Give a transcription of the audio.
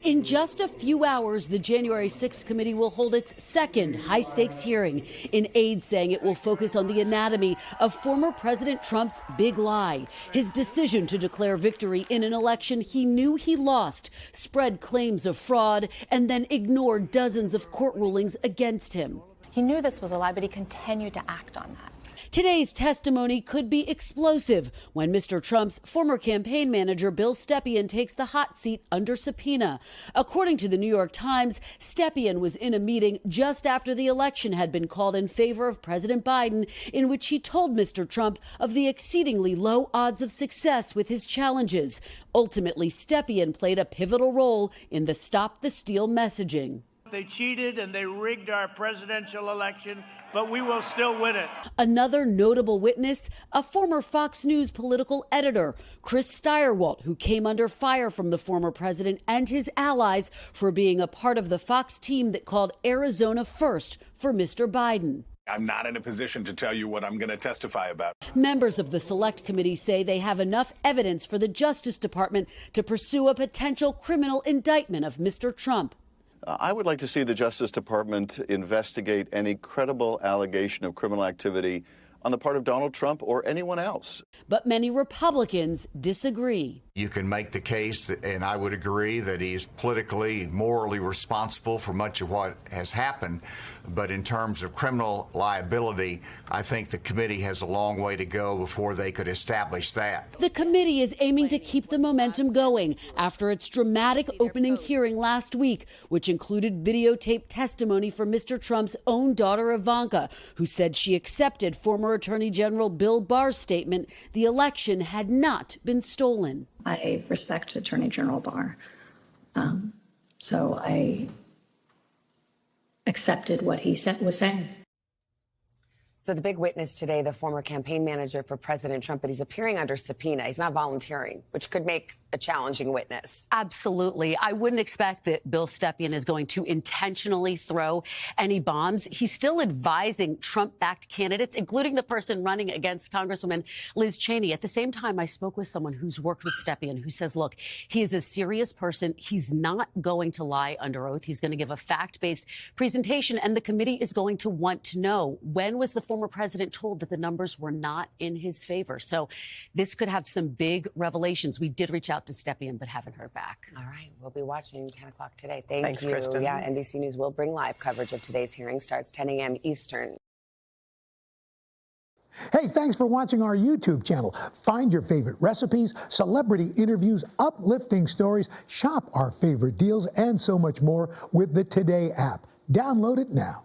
In just a few hours, the January 6th committee will hold its second high-stakes hearing. An aide saying it will focus on the anatomy of former President Trump's big lie, his decision to declare victory in an election he knew he lost, spread claims of fraud, and then ignored dozens of court rulings against him. He knew this was a lie, but he continued to act on that. Today's testimony could be explosive when Mr. Trump's former campaign manager, Bill Stepien, takes the hot seat under subpoena. According to the New York Times, Stepien was in a meeting just after the election had been called in favor of President Biden, in which he told Mr. Trump of the exceedingly low odds of success with his challenges. Ultimately, Stepien played a pivotal role in the Stop the Steal messaging. They cheated and they rigged our presidential election, but we will still win it. Another notable witness, a former Fox News political editor, Chris Stirewalt, who came under fire from the former president and his allies for being a part of the Fox team that called Arizona first for Mr. Biden. I'm not in a position to tell you what I'm going to testify about. Members of the Select Committee say they have enough evidence for the Justice Department to pursue a potential criminal indictment of Mr. Trump. I would like to see the Justice Department investigate any credible allegation of criminal activity on the part of Donald Trump or anyone else. But many Republicans disagree. You can make the case, and I would agree, that he's politically, morally responsible for much of what has happened. But in terms of criminal liability, I think the committee has a long way to go before they could establish that. The committee is aiming to keep the momentum going after its dramatic opening hearing last week, which included videotaped testimony from Mr. Trump's own daughter, Ivanka, who said she accepted former Attorney General Bill Barr's statement the election had not been stolen. I respect Attorney General Barr, so I accepted what he was saying. So the big witness today, the former campaign manager for President Trump, but he's appearing under subpoena. He's not volunteering, which could make a challenging witness. Absolutely. I wouldn't expect that Bill Stepien is going to intentionally throw any bombs. He's still advising Trump-backed candidates, including the person running against Congresswoman Liz Cheney. At the same time, I spoke with someone who's worked with Stepien who says, look, he is a serious person. He's not going to lie under oath. He's going to give a fact-based presentation, and the committee is going to want to know, when was the former president told that the numbers were not in his favor? So this could have some big revelations. We did reach out to Stepien, but haven't heard back. All right. We'll be watching 10 o'clock today. Thanks, you. Kristen. Yeah, NBC News will bring live coverage of today's hearing. Starts 10 a.m. Eastern. Hey, thanks for watching our YouTube channel. Find your favorite recipes, celebrity interviews, uplifting stories, shop our favorite deals, and so much more with the Today app. Download it now.